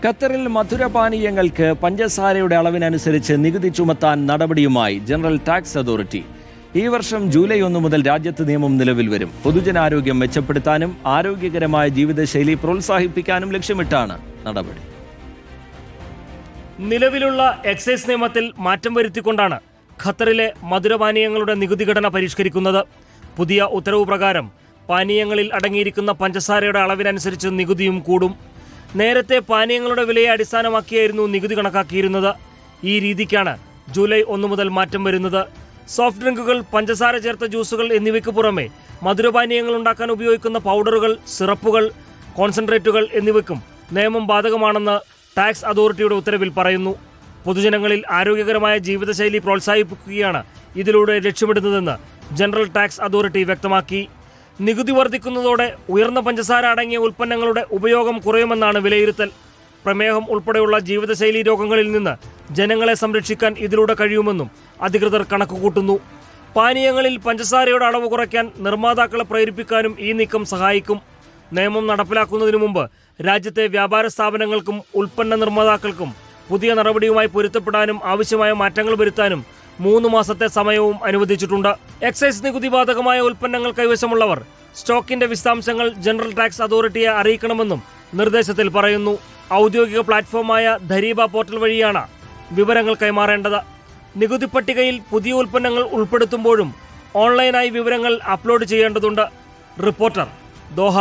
ഖത്തറിൽ മധുരപാനീയങ്ങൾക്ക് പഞ്ചസാരയുടെ അളവിനനുസരിച്ച് നികുതി ചുമത്താൻ നടപടിയുമായി ജനറൽ ടാക്സ് അതോറിറ്റി. ഈ വർഷം ജൂലൈ 1 മുതൽ രാജ്യത്ത് നിയമം നിലവിൽ വരും. പൊതുജനാരോഗ്യം മെച്ചപ്പെടുത്താനും ആരോഗ്യകരമായ ജീവിതശൈലി പ്രോത്സാഹിപ്പിക്കാനും ലക്ഷ്യമിട്ടാണ് നടപടി. നിലവിലുള്ള എക്സൈസ് നിയമത്തിൽ മാറ്റം വരുത്തിക്കൊണ്ടാണ് ഖത്തറിലെ മധുരപാനീയങ്ങളുടെ നികുതി ഘടന പരിഷ്കരിക്കുന്നത്. പുതിയ ഉത്തരവ് പ്രകാരം പാനീയങ്ങളിൽ അടങ്ങിയിരിക്കുന്ന പഞ്ചസാരയുടെ അളവിനനുസരിച്ച് നികുതിയും കൂടും. നേരത്തെ പാനീയങ്ങളുടെ വിലയെ അടിസ്ഥാനമാക്കിയായിരുന്നു നികുതി കണക്കാക്കിയിരുന്നത്. ഈ രീതിക്കാണ് ജൂലൈ 1 മുതൽ മാറ്റം വരുന്നത്. സോഫ്റ്റ് ഡ്രിങ്കുകൾ, പഞ്ചസാര ചേർത്ത ജ്യൂസുകൾ എന്നിവയ്ക്ക് പുറമെ മധുരപാനീയങ്ങൾ ഉണ്ടാക്കാൻ ഉപയോഗിക്കുന്ന പൗഡറുകൾ, സിറപ്പുകൾ, കോൺസെൻട്രേറ്റുകൾ എന്നിവയ്ക്കും നിയമം ബാധകമാണെന്ന് ടാക്സ് അതോറിറ്റിയുടെ ഉത്തരവിൽ പറയുന്നു. പൊതുജനങ്ങളിൽ ആരോഗ്യകരമായ ജീവിതശൈലി പ്രോത്സാഹിപ്പിക്കുകയാണ് ഇതിലൂടെ ലക്ഷ്യമിടുന്നതെന്ന് ജനറൽ ടാക്സ് അതോറിറ്റി വ്യക്തമാക്കി. നികുതി വർദ്ധിക്കുന്നതോടെ ഉയർന്ന പഞ്ചസാര അടങ്ങിയ ഉൽപ്പന്നങ്ങളുടെ ഉപയോഗം കുറയുമെന്നാണ് വിലയിരുത്തൽ. പ്രമേഹം ഉൾപ്പെടെയുള്ള ജീവിതശൈലി രോഗങ്ങളിൽ നിന്ന് ജനങ്ങളെ സംരക്ഷിക്കാൻ ഇതിലൂടെ കഴിയുമെന്നും അധികൃതർ കണക്കുകൂട്ടുന്നു. പാനീയങ്ങളിൽ പഞ്ചസാരയുടെ അളവ് കുറയ്ക്കാൻ നിർമ്മാതാക്കളെ പ്രേരിപ്പിക്കാനും ഈ നീക്കം സഹായിക്കും. നിയമം നടപ്പിലാക്കുന്നതിനു മുമ്പ് രാജ്യത്തെ വ്യാപാര സ്ഥാപനങ്ങൾക്കും ഉൽപ്പന്ന നിർമ്മാതാക്കൾക്കും പുതിയ നടപടിയുമായി പൊരുത്തപ്പെടാനും ആവശ്യമായ മാറ്റങ്ങൾ വരുത്താനും 3 മാസത്തെ സമയവും അനുവദിച്ചിട്ടുണ്ട്. എക്സൈസ് നികുതി ബാധകമായ ഉൽപ്പന്നങ്ങൾ കൈവശമുള്ളവർ സ്റ്റോക്കിന്റെ വിശദാംശങ്ങൾ ജനറൽ ടാക്സ് അതോറിറ്റിയെ അറിയിക്കണമെന്നും നിർദ്ദേശത്തിൽ പറയുന്നു. ഔദ്യോഗിക പ്ലാറ്റ്ഫോമായ ധരീബ പോർട്ടൽ വഴിയാണ് വിവരങ്ങൾ കൈമാറേണ്ടത്. നികുതി പട്ടികയിൽ പുതിയ ഉൽപ്പന്നങ്ങൾ ഉൾപ്പെടുത്തുമ്പോഴും ഓൺലൈനായി വിവരങ്ങൾ അപ്ലോഡ് ചെയ്യേണ്ടതുണ്ട്. Reporter, Doha.